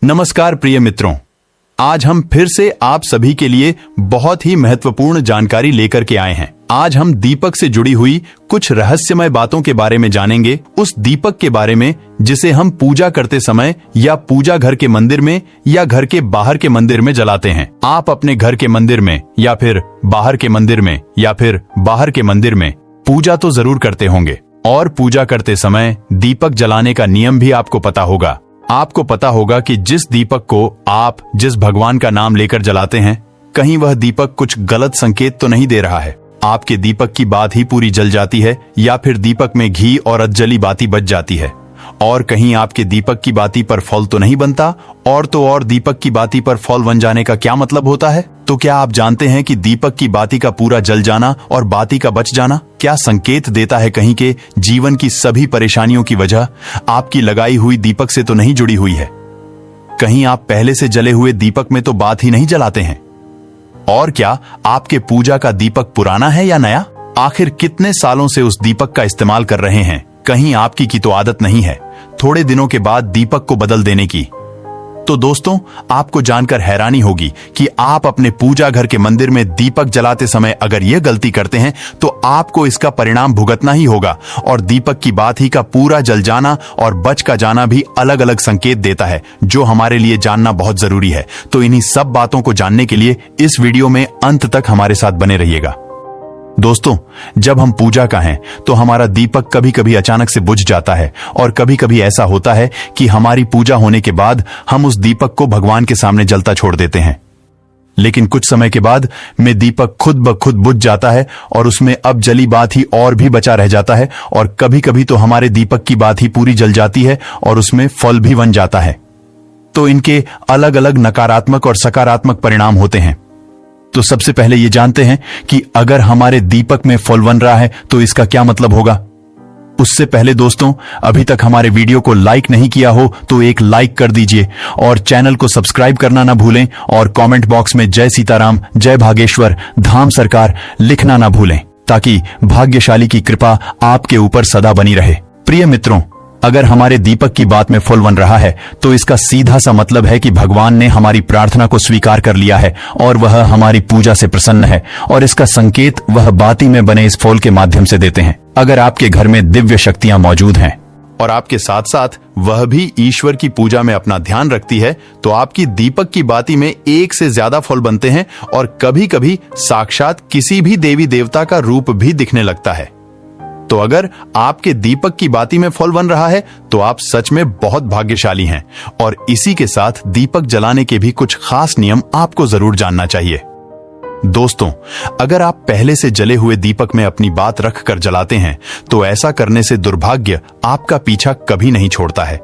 नमस्कार प्रिय मित्रों, आज हम फिर से आप सभी के लिए बहुत ही महत्वपूर्ण जानकारी लेकर के आए हैं। आज हम दीपक से जुड़ी हुई कुछ रहस्यमय बातों के बारे में जानेंगे। उस दीपक के बारे में जिसे हम पूजा करते समय या पूजा घर के मंदिर में या घर के बाहर के मंदिर में जलाते हैं। आप अपने घर के मंदिर में या फिर बाहर के मंदिर में या फिर बाहर के मंदिर में पूजा तो जरूर करते होंगे और पूजा करते समय दीपक जलाने का नियम भी आपको पता होगा। आपको पता होगा कि जिस दीपक को आप जिस भगवान का नाम लेकर जलाते हैं, कहीं वह दीपक कुछ गलत संकेत तो नहीं दे रहा है। आपके दीपक की बात ही पूरी जल जाती है या फिर दीपक में घी और अधजली बाती बच जाती है, और कहीं आपके दीपक की बाती पर फॉल तो नहीं बनता। और तो और दीपक की बाती पर फॉल बन जाने का क्या मतलब होता है? तो क्या आप जानते हैं कि दीपक की बाती का पूरा जल जाना और बाती का बच जाना क्या संकेत देता है? कहीं के जीवन की सभी परेशानियों की वजह आपकी लगाई हुई दीपक से तो नहीं जुड़ी हुई है। कहीं आप पहले से जले हुए दीपक में तो बात ही नहीं जलाते हैं। और क्या आपके पूजा का दीपक पुराना है या नया? आखिर कितने सालों से उस दीपक का इस्तेमाल कर रहे हैं? कहीं आपकी की तो आदत नहीं है थोड़े दिनों के बाद दीपक को बदल देने की। तो दोस्तों, आपको जानकर हैरानी होगी कि आप अपने पूजा घर के मंदिर में दीपक जलाते समय अगर यह गलती करते हैं तो आपको इसका परिणाम भुगतना ही होगा। और दीपक की बात ही का पूरा जल जाना और बच का जाना भी अलग अलग संकेत देता है, जो हमारे लिए जानना बहुत जरूरी है। तो इन्हीं सब बातों को जानने के लिए इस वीडियो में अंत तक हमारे साथ बने रहिएगा। दोस्तों, जब हम पूजा का हैं तो हमारा दीपक कभी कभी अचानक से बुझ जाता है, और कभी कभी ऐसा होता है कि हमारी पूजा होने के बाद हम उस दीपक को भगवान के सामने जलता छोड़ देते हैं। लेकिन कुछ समय के बाद में दीपक खुद ब खुद बुझ जाता है और उसमें अब जली बात ही और भी बचा रह जाता है, और कभी कभी तो हमारे दीपक की बात ही पूरी जल जाती है और उसमें फल भी बन जाता है। तो इनके अलग अलग नकारात्मक और सकारात्मक परिणाम होते हैं। तो सबसे पहले ये जानते हैं कि अगर हमारे दीपक में फॉल बन रहा है तो इसका क्या मतलब होगा। उससे पहले दोस्तों, अभी तक हमारे वीडियो को लाइक नहीं किया हो तो एक लाइक कर दीजिए और चैनल को सब्सक्राइब करना ना भूलें, और कमेंट बॉक्स में जय सीताराम, जय भागेश्वर, धाम सरकार लिखना ना भूलें, ताकि भाग्यशाली की कृपा आपके ऊपर सदा बनी रहे। प्रिय मित्रों, अगर हमारे दीपक की बात में फूल बन रहा है तो इसका सीधा सा मतलब है कि भगवान ने हमारी प्रार्थना को स्वीकार कर लिया है और वह हमारी पूजा से प्रसन्न है, और इसका संकेत वह बाती में बने इस फूल के माध्यम से देते हैं। अगर आपके घर में दिव्य शक्तियां मौजूद हैं और आपके साथ साथ वह भी ईश्वर की पूजा में अपना ध्यान रखती है, तो आपकी दीपक की बाती में एक से ज्यादा फूल बनते हैं, और कभी कभी साक्षात किसी भी देवी देवता का रूप भी दिखने लगता है। तो अगर आपके दीपक की बाती में फॉल बन रहा है तो आप सच में बहुत भाग्यशाली हैं। और इसी के साथ दीपक जलाने के भी कुछ खास नियम आपको जरूर जानना चाहिए। दोस्तों, अगर आप पहले से जले हुए दीपक में अपनी बात रख कर जलाते हैं तो ऐसा करने से दुर्भाग्य आपका पीछा कभी नहीं छोड़ता है।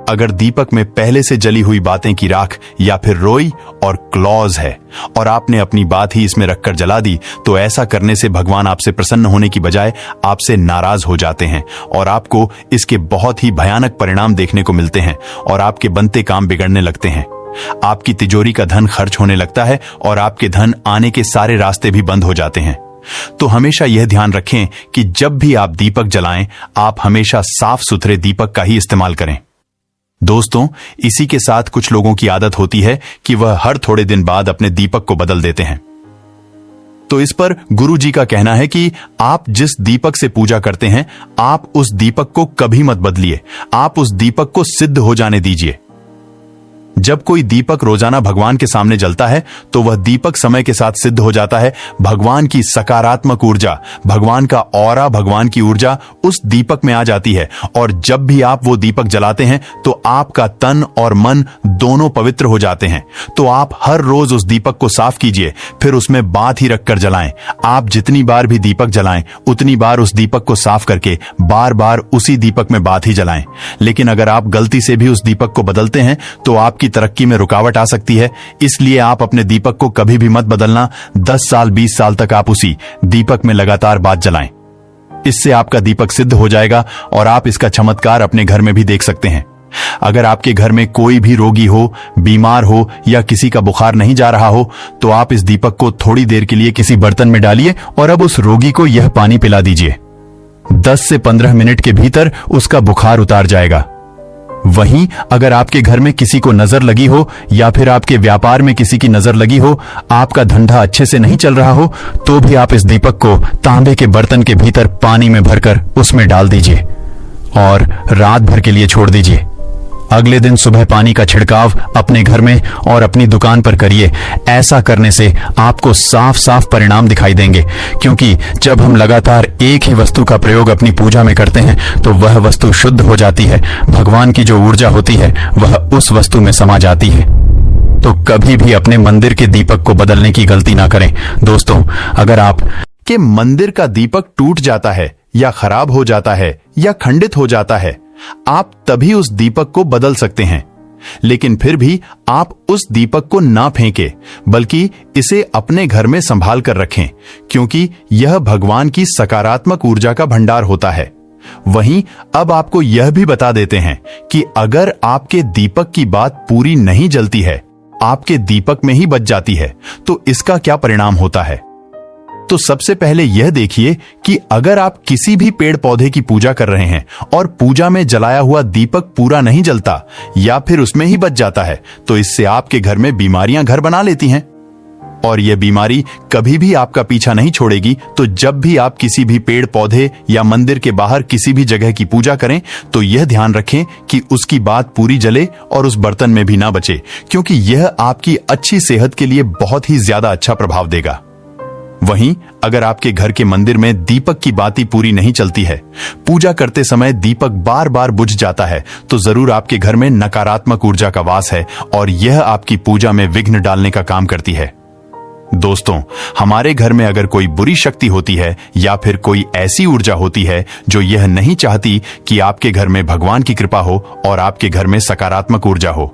अगर दीपक में पहले से जली हुई बातें की राख या फिर रोई और क्लॉज है और आपने अपनी बात ही इसमें रखकर जला दी, तो ऐसा करने से भगवान आपसे प्रसन्न होने की बजाय आपसे नाराज हो जाते हैं, और आपको इसके बहुत ही भयानक परिणाम देखने को मिलते हैं, और आपके बनते काम बिगड़ने लगते हैं। आपकी तिजोरी का धन खर्च होने लगता है और आपके धन आने के सारे रास्ते भी बंद हो जाते हैं। तो हमेशा यह ध्यान रखें कि जब भी आप दीपक जलाएं, आप हमेशा साफ सुथरे दीपक का ही इस्तेमाल करें। दोस्तों, इसी के साथ कुछ लोगों की आदत होती है कि वह हर थोड़े दिन बाद अपने दीपक को बदल देते हैं। तो इस पर गुरु जी का कहना है कि आप जिस दीपक से पूजा करते हैं, आप उस दीपक को कभी मत बदलिए, आप उस दीपक को सिद्ध हो जाने दीजिए। जब कोई दीपक रोजाना भगवान के सामने जलता है तो वह दीपक समय के साथ सिद्ध हो जाता है। भगवान की सकारात्मक ऊर्जा, भगवान का ऑरा, भगवान की ऊर्जा उस दीपक में आ जाती है, और जब भी आप वो दीपक जलाते हैं तो आपका तन और मन दोनों पवित्र हो जाते हैं। तो आप हर रोज उस दीपक को साफ कीजिए, फिर उसमें बात ही रखकर जलाएं। आप जितनी बार भी दीपक जलाएं, उतनी बार उस दीपक को साफ करके बार बार उसी दीपक में बात ही जलाएं। लेकिन अगर आप गलती से भी उस दीपक को बदलते हैं तो आपकी तरक्की में रुकावट आ सकती है। इसलिए आप अपने दीपक को कभी भी मत बदलना। 10 साल 20 साल तक आप उसी दीपक में लगातार बात जलाएं। इससे आपका दीपक सिद्ध हो जाएगा और आप इसका चमत्कार अपने घर में भी देख सकते हैं। अगर आपके घर में कोई भी रोगी हो, बीमार हो या किसी का बुखार नहीं जा रहा हो, तो आप इस दीपक को थोड़ी देर के लिए किसी बर्तन में डालिए और अब उस रोगी को यह पानी पिला दीजिए। 10 से 15 मिनट के भीतर उसका बुखार उतार जाएगा। वहीं अगर आपके घर में किसी को नजर लगी हो या फिर आपके व्यापार में किसी की नजर लगी हो, आपका धंधा अच्छे से नहीं चल रहा हो, तो भी आप इस दीपक को तांबे के बर्तन के भीतर पानी में भरकर उसमें डाल दीजिए और रात भर के लिए छोड़ दीजिए। अगले दिन सुबह पानी का छिड़काव अपने घर में और अपनी दुकान पर करिए। ऐसा करने से आपको साफ साफ परिणाम दिखाई देंगे, क्योंकि जब हम लगातार एक ही वस्तु का प्रयोग अपनी पूजा में करते हैं तो वह वस्तु शुद्ध हो जाती है। भगवान की जो ऊर्जा होती है वह उस वस्तु में समा जाती है। तो कभी भी अपने मंदिर के दीपक को बदलने की गलती ना करें। दोस्तों, अगर आप के मंदिर का दीपक टूट जाता है या खराब हो जाता है या खंडित हो जाता है, आप तभी उस दीपक को बदल सकते हैं। लेकिन फिर भी आप उस दीपक को ना फेंकें, बल्कि इसे अपने घर में संभाल कर रखें, क्योंकि यह भगवान की सकारात्मक ऊर्जा का भंडार होता है। वहीं अब आपको यह भी बता देते हैं कि अगर आपके दीपक की बात पूरी नहीं जलती है, आपके दीपक में ही बच जाती है, तो इसका क्या परिणाम होता है। तो सबसे पहले यह देखिए कि अगर आप किसी भी पेड़ पौधे की पूजा कर रहे हैं और पूजा में जलाया हुआ दीपक पूरा नहीं जलता या फिर उसमें ही बच जाता है, तो इससे आपके घर में बीमारियां घर बना लेती हैं और यह बीमारी कभी भी आपका पीछा नहीं छोड़ेगी। तो जब भी आप किसी भी पेड़ पौधे या मंदिर के बाहर किसी भी जगह की पूजा करें, तो यह ध्यान रखें कि उसकी बात पूरी जले और उस बर्तन में भी ना बचे, क्योंकि यह आपकी अच्छी सेहत के लिए बहुत ही ज्यादा अच्छा प्रभाव देगा। वहीं अगर आपके घर के मंदिर में दीपक की बाती पूरी नहीं चलती है, पूजा करते समय दीपक बार बार बुझ जाता है, तो जरूर आपके घर में नकारात्मक ऊर्जा का वास है और यह आपकी पूजा में विघ्न डालने का काम करती है। दोस्तों, हमारे घर में अगर कोई बुरी शक्ति होती है या फिर कोई ऐसी ऊर्जा होती है जो यह नहीं चाहती कि आपके घर में भगवान की कृपा हो और आपके घर में सकारात्मक ऊर्जा हो,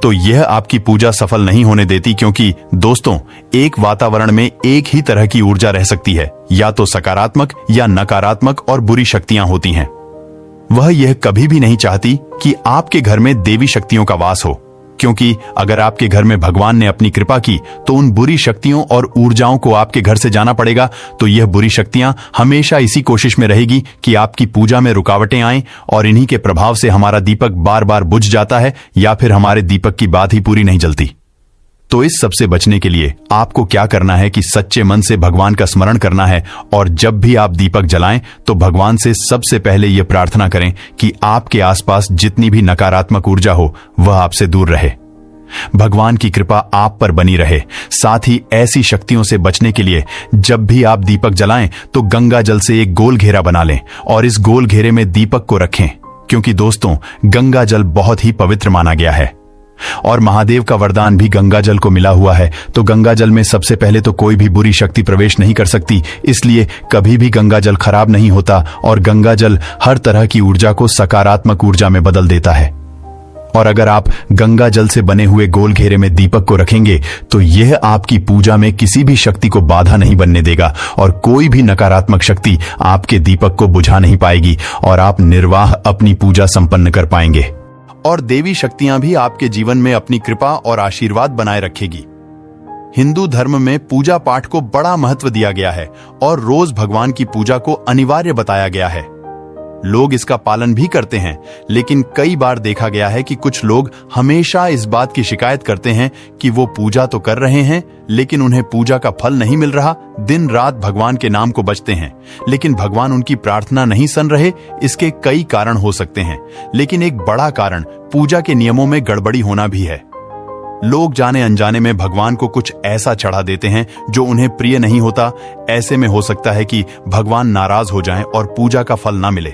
तो यह आपकी पूजा सफल नहीं होने देती। क्योंकि दोस्तों, एक वातावरण में एक ही तरह की ऊर्जा रह सकती है, या तो सकारात्मक या नकारात्मक और बुरी शक्तियां होती हैं। वह यह कभी भी नहीं चाहती कि आपके घर में देवी शक्तियों का वास हो, क्योंकि अगर आपके घर में भगवान ने अपनी कृपा की तो उन बुरी शक्तियों और ऊर्जाओं को आपके घर से जाना पड़ेगा। तो यह बुरी शक्तियां हमेशा इसी कोशिश में रहेगी कि आपकी पूजा में रुकावटें आएं और इन्हीं के प्रभाव से हमारा दीपक बार बार बुझ जाता है या फिर हमारे दीपक की बात ही पूरी नहीं जलती। तो इस सब से बचने के लिए आपको क्या करना है कि सच्चे मन से भगवान का स्मरण करना है और जब भी आप दीपक जलाएं तो भगवान से सबसे पहले यह प्रार्थना करें कि आपके आसपास जितनी भी नकारात्मक ऊर्जा हो वह आपसे दूर रहे, भगवान की कृपा आप पर बनी रहे। साथ ही ऐसी शक्तियों से बचने के लिए जब भी आप दीपक जलाएं तो गंगा जल से एक गोल घेरा बना लें और इस गोल घेरे में दीपक को रखें, क्योंकि दोस्तों, गंगा जल बहुत ही पवित्र माना गया है और महादेव का वरदान भी गंगा जल को मिला हुआ है। तो गंगा जल में सबसे पहले तो कोई भी बुरी शक्ति प्रवेश नहीं कर सकती, इसलिए कभी भी गंगा जल खराब नहीं होता और गंगा जल हर तरह की ऊर्जा को सकारात्मक ऊर्जा में बदल देता है। और अगर आप गंगा जल से बने हुए गोल घेरे में दीपक को रखेंगे तो यह आपकी पूजा में किसी भी शक्ति को बाधा नहीं बनने देगा और कोई भी नकारात्मक शक्ति आपके दीपक को बुझा नहीं पाएगी और आप निर्वाह अपनी पूजा संपन्न कर पाएंगे और देवी शक्तियां भी आपके जीवन में अपनी कृपा और आशीर्वाद बनाए रखेगी। हिंदू धर्म में पूजा पाठ को बड़ा महत्व दिया गया है और रोज भगवान की पूजा को अनिवार्य बताया गया है। लोग इसका पालन भी करते हैं, लेकिन कई बार देखा गया है कि कुछ लोग हमेशा इस बात की शिकायत करते हैं कि वो पूजा तो कर रहे हैं लेकिन उन्हें पूजा का फल नहीं मिल रहा। दिन रात भगवान के नाम को बजते हैं लेकिन भगवान उनकी प्रार्थना नहीं सुन रहे। इसके कई कारण हो सकते हैं, लेकिन एक बड़ा कारण पूजा के नियमों में गड़बड़ी होना भी है। लोग जाने अनजाने में भगवान को कुछ ऐसा चढ़ा देते हैं जो उन्हें प्रिय नहीं होता। ऐसे में हो सकता है कि भगवान नाराज हो जाएं और पूजा का फल ना मिले।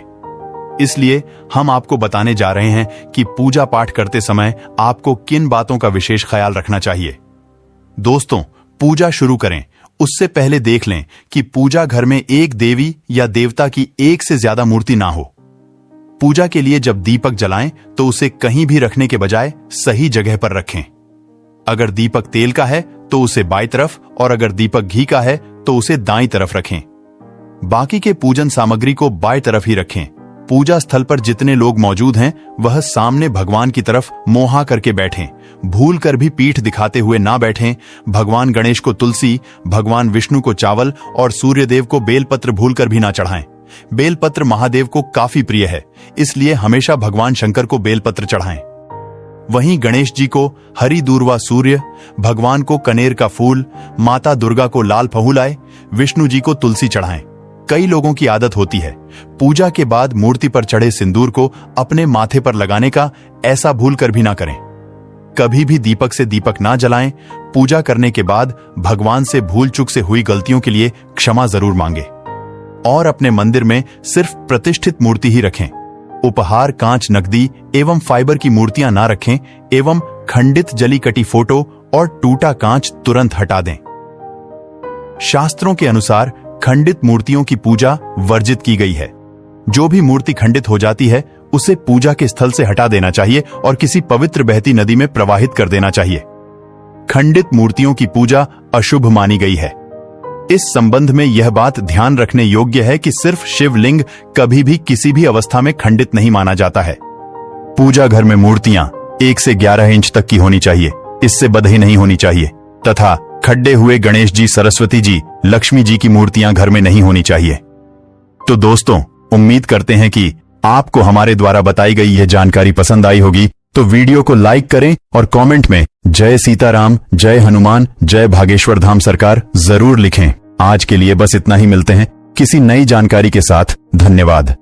इसलिए हम आपको बताने जा रहे हैं कि पूजा पाठ करते समय आपको किन बातों का विशेष ख्याल रखना चाहिए। दोस्तों, पूजा शुरू करें उससे पहले देख लें कि पूजा घर में एक देवी या देवता की एक से ज्यादा मूर्ति ना हो। पूजा के लिए जब दीपक जलाएं तो उसे कहीं भी रखने के बजाय सही जगह पर रखें। अगर दीपक तेल का है तो उसे बाईं तरफ और अगर दीपक घी का है तो उसे दाईं तरफ रखें। बाकी के पूजन सामग्री को बाईं तरफ ही रखें। पूजा स्थल पर जितने लोग मौजूद हैं वह सामने भगवान की तरफ मोहा करके बैठें। भूल कर भी पीठ दिखाते हुए ना बैठें। भगवान गणेश को तुलसी, भगवान विष्णु को चावल और सूर्यदेव को बेलपत्र भूल कर भी ना चढ़ाएं। बेलपत्र महादेव को काफी प्रिय है, इसलिए हमेशा भगवान शंकर को बेलपत्र चढ़ाएं। वहीं गणेश जी को हरि दूर्वा सूर्य, भगवान को कनेर का फूल, माता दुर्गा को लाल फहूलाए, विष्णु जी को तुलसी चढ़ाएं। कई लोगों की आदत होती है पूजा के बाद मूर्ति पर चढ़े सिंदूर को अपने माथे पर लगाने का, ऐसा भूल कर भी ना करें। कभी भी दीपक से दीपक ना जलाएं। पूजा करने के बाद भगवान से भूल चूक से हुई गलतियों के लिए क्षमा जरूर मांगे और अपने मंदिर में सिर्फ प्रतिष्ठित मूर्ति ही रखें। उपहार, कांच, नकदी एवं फाइबर की मूर्तियां ना रखें एवं खंडित जली कटी फोटो और टूटा कांच तुरंत हटा दें। शास्त्रों के अनुसार खंडित मूर्तियों की पूजा वर्जित की गई है। जो भी मूर्ति खंडित हो जाती है उसे पूजा के स्थल से हटा देना चाहिए और किसी पवित्र बहती नदी में प्रवाहित कर देना चाहिए। खंडित मूर्तियों की पूजा अशुभ मानी गई है। इस संबंध में यह बात ध्यान रखने योग्य है कि सिर्फ शिवलिंग कभी भी किसी भी अवस्था में खंडित नहीं माना जाता है। पूजा घर में मूर्तियां 1 से 11 इंच तक की होनी चाहिए, इससे बधी नहीं होनी चाहिए तथा खड्डे हुए गणेश जी, सरस्वती जी, लक्ष्मी जी की मूर्तियां घर में नहीं होनी चाहिए। तो दोस्तों, उम्मीद करते हैं कि आपको हमारे द्वारा बताई गई यह जानकारी पसंद आई होगी। तो वीडियो को लाइक करें और कमेंट में जय सीताराम, जय हनुमान, जय भागेश्वर धाम सरकार जरूर लिखें। आज के लिए बस इतना ही, मिलते हैं किसी नई जानकारी के साथ। धन्यवाद।